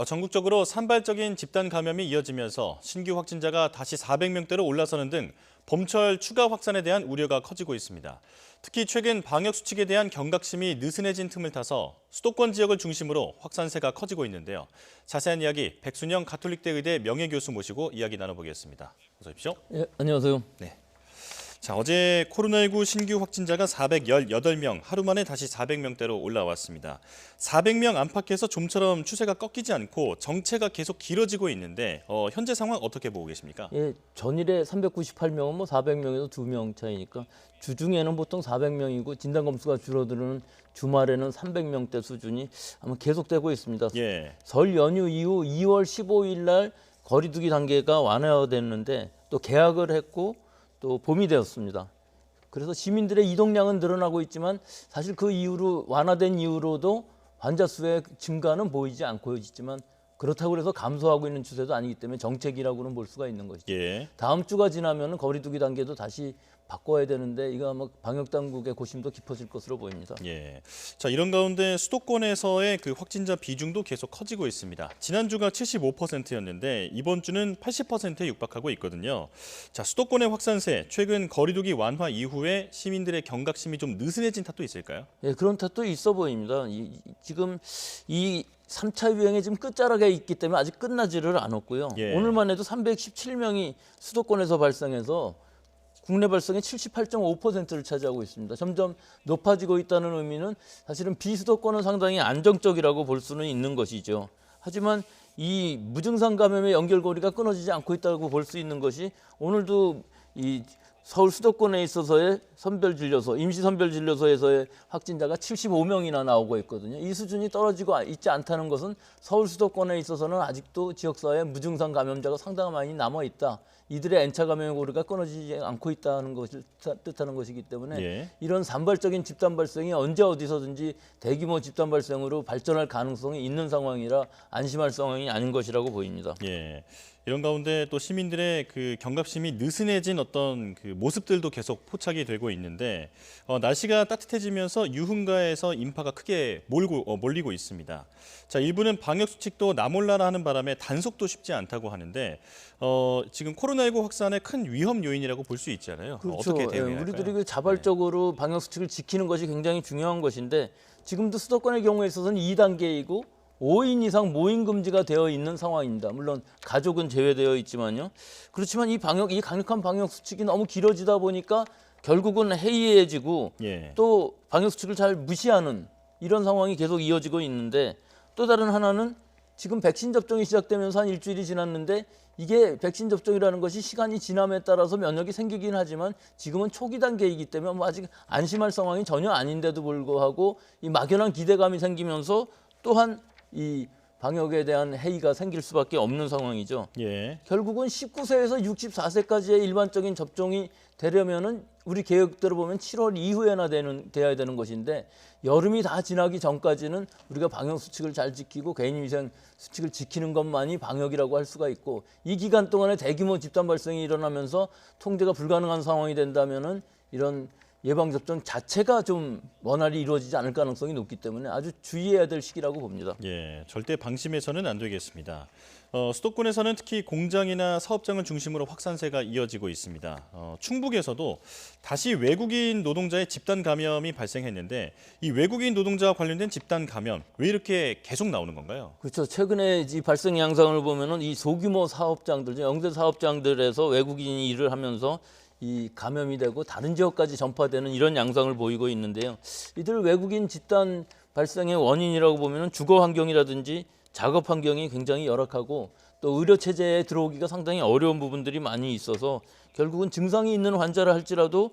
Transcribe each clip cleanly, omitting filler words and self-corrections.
전국적으로 산발적인 집단 감염이 이어지면서 신규 확진자가 다시 400명대로 올라서는 등 봄철 추가 확산에 대한 우려가 커지고 있습니다. 특히 최근 방역 수칙에 대한 경각심이 느슨해진 틈을 타서 수도권 지역을 중심으로 확산세가 커지고 있는데요. 자세한 이야기 백순영 가톨릭대 의대 명예교수 모시고 이야기 나눠보겠습니다. 어서 오십시오. 예, 안녕하세요. 네. 자, 어제 코로나19 신규 확진자가 418명, 하루 만에 다시 400명대로 올라왔습니다. 400명 안팎에서 좀처럼 추세가 꺾이지 않고 정체가 계속 길어지고 있는데 현재 상황 어떻게 보고 계십니까? 예, 전일에 398명은 뭐 400명에서 2명 차이니까 주중에는 보통 400명이고 진단 검수가 줄어드는 주말에는 300명대 수준이 아마 계속되고 있습니다. 예. 설 연휴 이후 2월 15일 날 거리두기 단계가 완화됐는데 또 개학을 했고 또 봄이 되었습니다. 그래서 시민들의 이동량은 늘어나고 있지만 사실 그 이후로 완화된 이후로도 환자 수의 증가는 보이지 않고 있지만 그렇다고 해서 감소하고 있는 추세도 아니기 때문에 정책이라고는 볼 수가 있는 것이죠. 예. 다음 주가 지나면 거리두기 단계도 다시 바꿔야 되는데 이거 아마 방역 당국의 고심도 깊어질 것으로 보입니다. 예. 자, 이런 가운데 수도권에서의 그 확진자 비중도 계속 커지고 있습니다. 지난주가 75%였는데 이번 주는 80%에 육박하고 있거든요. 자, 수도권의 확산세, 최근 거리두기 완화 이후에 시민들의 경각심이 좀 느슨해진 탓도 있을까요? 예, 그런 탓도 있어 보입니다. 지금 이 3차 유행이 지금 끝자락에 있기 때문에 아직 끝나지를 않았고요. 예. 오늘만 해도 317명이 수도권에서 발생해서 국내 발생의 78.5%를 차지하고 있습니다. 점점 높아지고 있다는 의미는 사실은 비수도권은 상당히 안정적이라고 볼 수는 있는 것이죠. 하지만 이 무증상 감염의 연결고리가 끊어지지 않고 있다고 볼 수 있는 것이 오늘도 이 서울 수도권에 있어서의 선별진료소, 임시선별진료소에서의 확진자가 75명이나 나오고 있거든요. 이 수준이 떨어지고 있지 않다는 것은 서울 수도권에 있어서는 아직도 지역사회에 무증상 감염자가 상당히 많이 남아있다. 이들의 N차 감염의 고리가 끊어지지 않고 있다는 것을 뜻하는 것이기 때문에 예. 이런 산발적인 집단 발생이 언제 어디서든지 대규모 집단 발생으로 발전할 가능성이 있는 상황이라 안심할 상황이 아닌 것이라고 보입니다. 예. 이런 가운데 또 시민들의 그 경각심이 느슨해진 어떤 그 모습들도 계속 포착이 되고 있는데 날씨가 따뜻해지면서 유흥가에서 인파가 크게 몰리고 있습니다. 자, 일부는 방역 수칙도 나몰라라 하는 바람에 단속도 쉽지 않다고 하는데 지금 코로나19 확산의 큰 위험 요인이라고 볼 수 있잖아요. 그렇죠. 어떻게 대응해야 예, 할까요? 우리들이 그 자발적으로 방역 수칙을 지키는 것이 굉장히 중요한 것인데 지금도 수도권의 경우에 있어서는 2단계이고 5인 이상 모임 금지가 되어 있는 상황입니다. 물론 가족은 제외되어 있지만요. 그렇지만 이 강력한 방역 수칙이 너무 길어지다 보니까 결국은 해이해지고 예. 또 방역 수칙을 잘 무시하는 이런 상황이 계속 이어지고 있는데 또 다른 하나는 지금 백신 접종이 시작되면서 한 일주일이 지났는데 이게 백신 접종이라는 것이 시간이 지남에 따라서 면역이 생기긴 하지만 지금은 초기 단계이기 때문에 뭐 아직 안심할 상황이 전혀 아닌데도 불구하고 이 막연한 기대감이 생기면서 또한 이 방역에 대한 해이가 생길 수밖에 없는 상황이죠. 예. 결국은 19세에서 64세까지의 일반적인 접종이 되려면은 우리 계획대로 보면 7월 이후에나 돼야 되는 것인데 여름이 다 지나기 전까지는 우리가 방역 수칙을 잘 지키고 개인위생 수칙을 지키는 것만이 방역이라고 할 수가 있고 이 기간 동안에 대규모 집단 발생이 일어나면서 통제가 불가능한 상황이 된다면은 이런 예방접종 자체가 좀 원활히 이루어지지 않을 가능성이 높기 때문에 아주 주의해야 될 시기라고 봅니다. 예, 절대 방심해서는 안 되겠습니다. 수도권에서는 특히 공장이나 사업장을 중심으로 확산세가 이어지고 있습니다. 충북에서도 다시 외국인 노동자의 집단 감염이 발생했는데 이 외국인 노동자와 관련된 집단 감염 왜 이렇게 계속 나오는 건가요? 그렇죠. 최근에 이 발생 양상을 보면은 이 소규모 사업장들, 영세 사업장들에서 외국인이 일을 하면서 이 감염이 되고 다른 지역까지 전파되는 이런 양상을 보이고 있는데요. 이들 외국인 집단 발생의 원인이라고 보면 주거 환경이라든지 작업 환경이 굉장히 열악하고 또 의료 체제에 들어오기가 상당히 어려운 부분들이 많이 있어서 결국은 증상이 있는 환자라 할지라도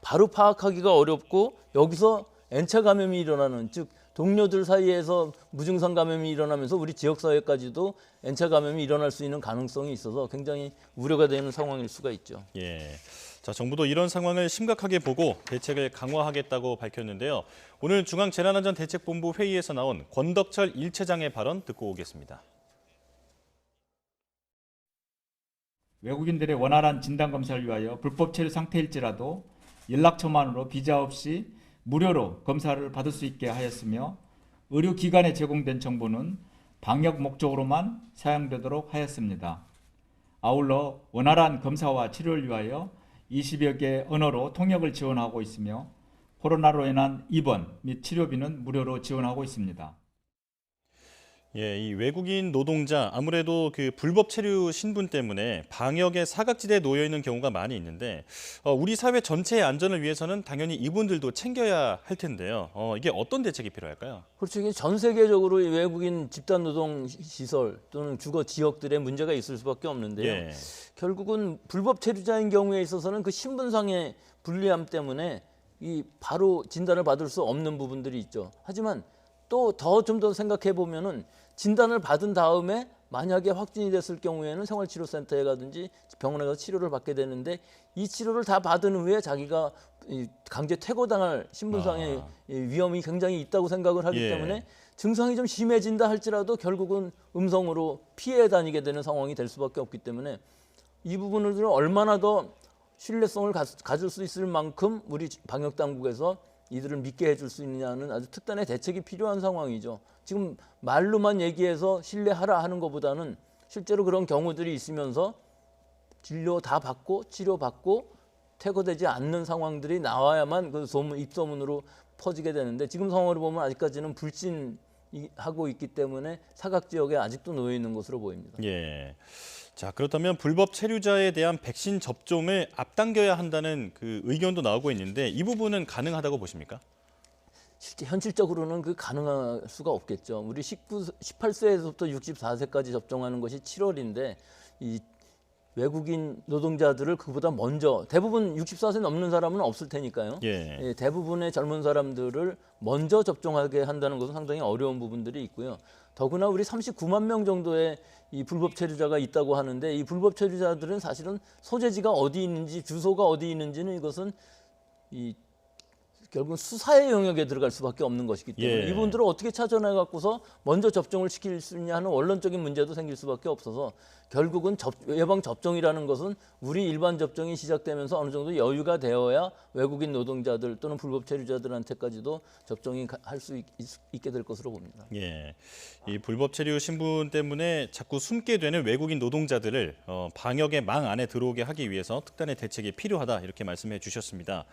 바로 파악하기가 어렵고 여기서 N차 감염이 일어나는 즉 동료들 사이에서 무증상 감염이 일어나면서 우리 지역사회까지도 N차 감염이 일어날 수 있는 가능성이 있어서 굉장히 우려가 되는 상황일 수가 있죠. 예. 자, 정부도 이런 상황을 심각하게 보고 대책을 강화하겠다고 밝혔는데요. 오늘 중앙재난안전대책본부 회의에서 나온 권덕철 1차장의 발언 듣고 오겠습니다. 외국인들의 원활한 진단검사를 위하여 불법 체류 상태일지라도 연락처만으로 비자 없이 무료로 검사를 받을 수 있게 하였으며 의료기관에 제공된 정보는 방역 목적으로만 사용되도록 하였습니다. 아울러 원활한 검사와 치료를 위하여 20여 개 언어로 통역을 지원하고 있으며 코로나로 인한 입원 및 치료비는 무료로 지원하고 있습니다. 예, 이 외국인 노동자 아무래도 그 불법 체류 신분 때문에 방역에 사각지대에 놓여 있는 경우가 많이 있는데 우리 사회 전체의 안전을 위해서는 당연히 이분들도 챙겨야 할 텐데요. 이게 어떤 대책이 필요할까요? 그렇죠. 이게 전 세계적으로 이 외국인 집단 노동 시설 또는 주거 지역들의 문제가 있을 수밖에 없는데요. 예. 결국은 불법 체류자인 경우에 있어서는 그 신분상의 불리함 때문에 이 바로 진단을 받을 수 없는 부분들이 있죠. 하지만 또 좀 더 생각해 보면은 진단을 받은 다음에 만약에 확진이 됐을 경우에는 생활치료센터에 가든지 병원에 가서 치료를 받게 되는데 이 치료를 다 받은 후에 자기가 강제 퇴거당할 신분상의 위험이 굉장히 있다고 생각을 하기 예. 때문에 증상이 좀 심해진다 할지라도 결국은 음성으로 피해 다니게 되는 상황이 될 수밖에 없기 때문에 이 부분을 얼마나 더 신뢰성을 가질 수 있을 만큼 우리 방역 당국에서 이들을 믿게 해줄 수 있느냐는 아주 특단의 대책이 필요한 상황이죠. 지금 말로만 얘기해서 신뢰하라 하는 것보다는 실제로 그런 경우들이 있으면서 진료 다 받고 치료받고 퇴거되지 않는 상황들이 나와야만 그 입소문으로 퍼지게 되는데 지금 상황을 보면 아직까지는 불진하고 있기 때문에 사각 지역에 아직도 놓여 있는 것으로 보입니다. 예. 자, 그렇다면 불법 체류자에 대한 백신 접종을 앞당겨야 한다는 그 의견도 나오고 있는데 이 부분은 가능하다고 보십니까? 실제 현실적으로는 그 가능할 수가 없겠죠. 우리 18세에서부터 64세까지 접종하는 것이 7월인데 이 외국인 노동자들을 그보다 먼저 대부분 64세 넘는 사람은 없을 테니까요. 예. 대부분의 젊은 사람들을 먼저 접종하게 한다는 것은 상당히 어려운 부분들이 있고요. 더구나 우리 39만 명 정도의 이 불법 체류자가 있다고 하는데 이 불법 체류자들은 사실은 소재지가 어디 있는지 주소가 어디 있는지는 이것은 결국은 수사의 영역에 들어갈 수밖에 없는 것이기 때문에 예. 이분들을 어떻게 찾아내 갖고서 먼저 접종을 시킬 수 있냐 하는 원론적인 문제도 생길 수밖에 없어서 결국은 예방 접종이라는 것은 우리 일반 접종이 시작되면서 어느 정도 여유가 되어야 외국인 노동자들 또는 불법 체류자들한테까지도 접종이 할 수 있게 될 것으로 봅니다. 예, 이 불법 체류 신분 때문에 자꾸 숨게 되는 외국인 노동자들을 방역의 망 안에 들어오게 하기 위해서 특단의 대책이 필요하다 이렇게 말씀해 주셨습니다.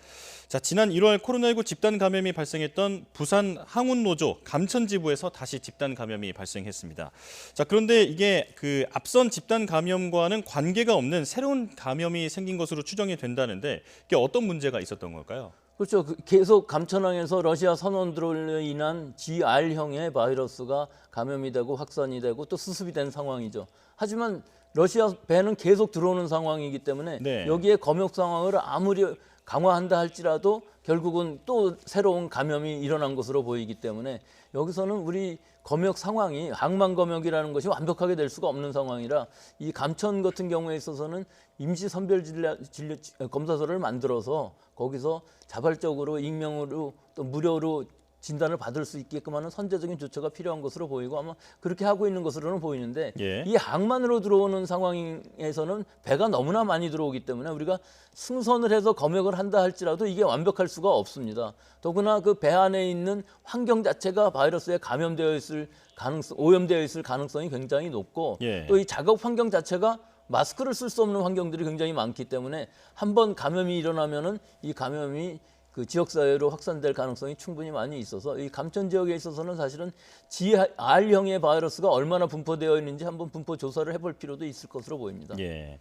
자, 지난 1월 코로나19 집단 감염이 발생했던 부산 항운노조 감천지부에서 다시 집단 감염이 발생했습니다. 자, 그런데 이게 그 앞선 집단 감염과는 관계가 없는 새로운 감염이 생긴 것으로 추정이 된다는데 이게 어떤 문제가 있었던 걸까요? 그렇죠. 계속 감천항에서 러시아 선원들로 인한 GR형의 바이러스가 감염이 되고 확산이 되고 또 수습이 된 상황이죠. 하지만 러시아 배는 계속 들어오는 상황이기 때문에 네. 여기에 검역 상황을 아무리 강화한다 할지라도 결국은 또 새로운 감염이 일어난 것으로 보이기 때문에 여기서는 우리 검역 상황이 항만 검역이라는 것이 완벽하게 될 수가 없는 상황이라 이 감천 같은 경우에 있어서는 임시 선별 진료 검사소를 만들어서 거기서 자발적으로 익명으로 또 무료로 진단을 받을 수 있게끔 하는 선제적인 조처가 필요한 것으로 보이고 아마 그렇게 하고 있는 것으로는 보이는데 예. 이 항만으로 들어오는 상황에서는 배가 너무나 많이 들어오기 때문에 우리가 승선을 해서 검역을 한다 할지라도 이게 완벽할 수가 없습니다. 더구나 그 배 안에 있는 환경 자체가 바이러스에 감염되어 있을 가능성, 오염되어 있을 가능성이 굉장히 높고 예. 또 이 작업 환경 자체가 마스크를 쓸 수 없는 환경들이 굉장히 많기 때문에 한번 감염이 일어나면은 이 감염이 그 지역사회로 확산될 가능성이 충분히 많이 있어서 이 감천 지역에 있어서는 사실은 GR형의 바이러스가 얼마나 분포되어 있는지 한번 분포 조사를 해볼 필요도 있을 것으로 보입니다. 예.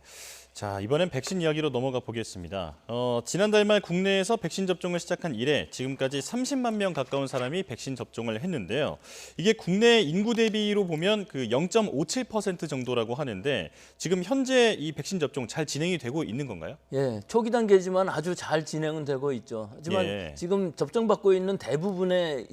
자, 이번엔 백신 이야기로 넘어가 보겠습니다. 지난달 말 국내에서 백신 접종을 시작한 이래 지금까지 30만 명 가까운 사람이 백신 접종을 했는데요. 이게 국내 인구 대비로 보면 그 0.57% 정도라고 하는데 지금 현재 이 백신 접종 잘 진행이 되고 있는 건가요? 예, 초기 단계지만 아주 잘 진행은 되고 있죠. 하지만 예. 지금 접종받고 있는 대부분의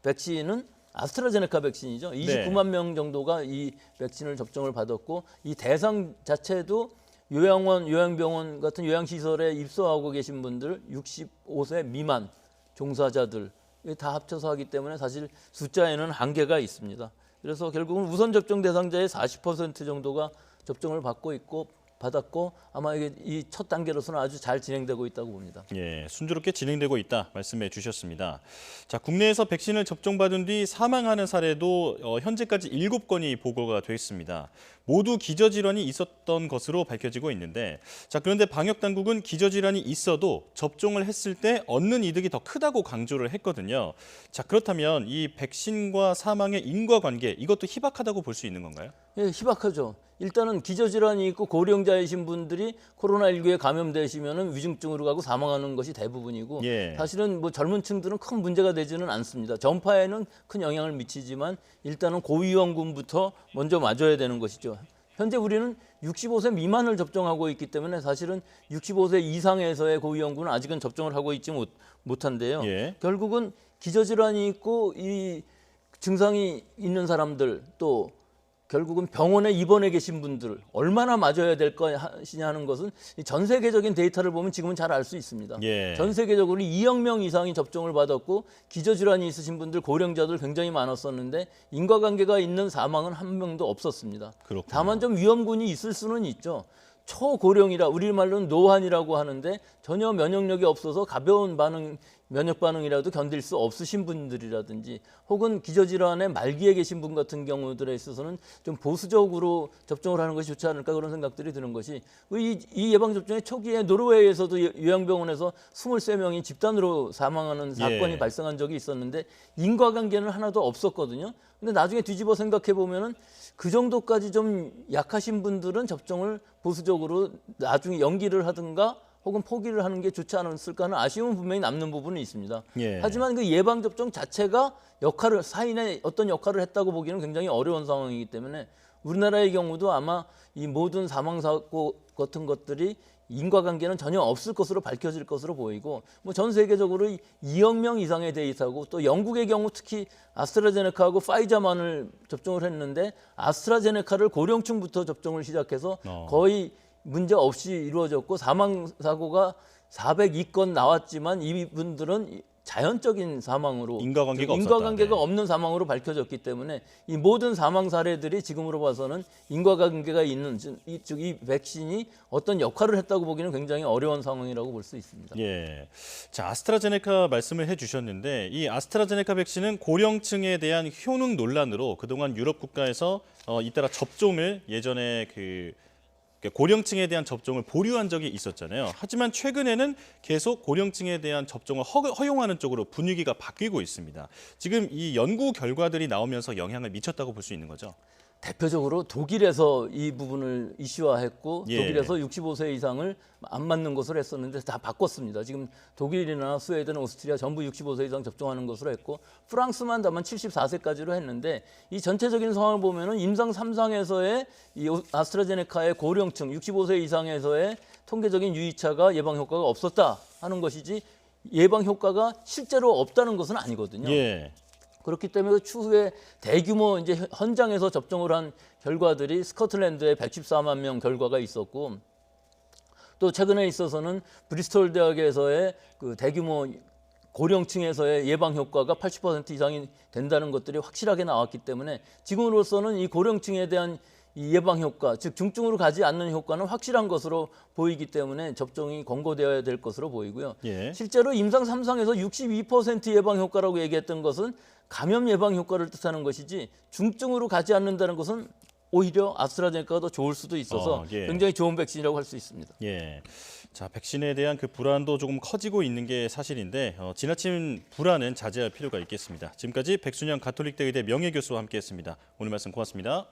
백신은 아스트라제네카 백신이죠. 29만 명 정도가 이 백신을 접종을 받았고 이 대상 자체도 요양원, 요양병원 같은 요양시설에 입소하고 계신 분들 65세 미만 종사자들 다 합쳐서 하기 때문에 사실 숫자에는 한계가 있습니다. 그래서 결국은 우선 접종 대상자의 40% 정도가 접종을 받고 있고 받았고 아마 이게 이 첫 단계로서는 아주 잘 진행되고 있다고 봅니다. 예, 순조롭게 진행되고 있다 말씀해 주셨습니다. 자, 국내에서 백신을 접종받은 뒤 사망하는 사례도 현재까지 7건이 보고가 됐습니다. 모두 기저질환이 있었던 것으로 밝혀지고 있는데, 자, 그런데 방역 당국은 기저질환이 있어도 접종을 했을 때 얻는 이득이 더 크다고 강조를 했거든요. 자, 그렇다면 이 백신과 사망의 인과관계, 이것도 희박하다고 볼 수 있는 건가요? 예, 희박하죠. 일단은 기저질환이 있고 고령자이신 분들이 코로나19에 감염되시면은 위중증으로 가고 사망하는 것이 대부분이고 예. 사실은 뭐 젊은 층들은 큰 문제가 되지는 않습니다. 전파에는 큰 영향을 미치지만 일단은 고위험군부터 먼저 맞아야 되는 것이죠. 현재 우리는 65세 미만을 접종하고 있기 때문에 사실은 65세 이상에서의 고위험군은 아직은 접종을 하고 있지 못한데요. 예. 결국은 기저질환이 있고 이 증상이 있는 사람들 또 결국은 병원에 입원해 계신 분들 얼마나 맞아야 될 것이냐 하는 것은 전 세계적인 데이터를 보면 지금은 잘 알 수 있습니다. 예. 전 세계적으로 2억 명 이상이 접종을 받았고 기저질환이 있으신 분들 고령자들 굉장히 많았었는데 인과관계가 있는 사망은 한 명도 없었습니다. 그렇군요. 다만 좀 위험군이 있을 수는 있죠. 초고령이라 우리말로는 노환이라고 하는데 전혀 면역력이 없어서 가벼운 면역 반응이라도 견딜 수 없으신 분들이라든지 혹은 기저질환의 말기에 계신 분 같은 경우들에 있어서는 좀 보수적으로 접종을 하는 것이 좋지 않을까 그런 생각들이 드는 것이 이 예방접종의 초기에 노르웨이에서도 요양병원에서 23명이 집단으로 사망하는 사건이 예. 발생한 적이 있었는데 인과관계는 하나도 없었거든요. 근데 나중에 뒤집어 생각해 보면은 그 정도까지 좀 약하신 분들은 접종을 보수적으로 나중에 연기를 하든가 혹은 포기를 하는 게 좋지 않았을까 하는 아쉬움은 분명히 남는 부분은 있습니다. 예. 하지만 그 예방접종 자체가 사인의 어떤 역할을 했다고 보기는 굉장히 어려운 상황이기 때문에 우리나라의 경우도 아마 이 모든 사망사고 같은 것들이 인과관계는 전혀 없을 것으로 밝혀질 것으로 보이고 뭐 전 세계적으로 2억 명 이상의 데이터고 또 영국의 경우 특히 아스트라제네카하고 파이자만을 접종을 했는데 아스트라제네카를 고령층부터 접종을 시작해서 거의 문제 없이 이루어졌고 사망 사고가 402건 나왔지만 이분들은 자연적인 사망으로 인과관계가 없는 사망으로 밝혀졌기 때문에 이 모든 사망 사례들이 지금으로 봐서는 인과관계가 있는 즉 이 백신이 어떤 역할을 했다고 보기는 굉장히 어려운 상황이라고 볼 수 있습니다. 예. 자, 아스트라제네카 말씀을 해주셨는데 이 아스트라제네카 백신은 고령층에 대한 효능 논란으로 그동안 유럽 국가에서 잇따라 접종을 예전에 고령층에 대한 접종을 보류한 적이 있었잖아요. 하지만 최근에는 계속 고령층에 대한 접종을 허용하는 쪽으로 분위기가 바뀌고 있습니다. 지금 이 연구 결과들이 나오면서 영향을 미쳤다고 볼 수 있는 거죠? 대표적으로 독일에서 이 부분을 이슈화했고 예. 독일에서 65세 이상을 안 맞는 것으로 했었는데 다 바꿨습니다. 지금 독일이나 스웨덴, 오스트리아 전부 65세 이상 접종하는 것으로 했고 프랑스만 다만 74세까지로 했는데 이 전체적인 상황을 보면은 임상 3상에서의 이 아스트라제네카의 고령층 65세 이상에서의 통계적인 유의차가 예방 효과가 없었다 하는 것이지 예방 효과가 실제로 없다는 것은 아니거든요. 예. 그렇기 때문에 추후에 대규모 이제 현장에서 접종을 한 결과들이 스코틀랜드에 114만 명 결과가 있었고 또 최근에 있어서는 브리스톨 대학에서의 그 대규모 고령층에서의 예방 효과가 80% 이상이 된다는 것들이 확실하게 나왔기 때문에 지금으로서는 이 고령층에 대한 이 예방 효과, 즉 중증으로 가지 않는 효과는 확실한 것으로 보이기 때문에 접종이 권고되어야 될 것으로 보이고요. 예. 실제로 임상 3상에서 62% 예방 효과라고 얘기했던 것은 감염 예방 효과를 뜻하는 것이지 중증으로 가지 않는다는 것은 오히려 아스트라제네카가 더 좋을 수도 있어서 예. 굉장히 좋은 백신이라고 할 수 있습니다. 예. 자, 백신에 대한 그 불안도 조금 커지고 있는 게 사실인데 지나친 불안은 자제할 필요가 있겠습니다. 지금까지 백순영 가톨릭대 의대 명예교수와 함께했습니다. 오늘 말씀 고맙습니다.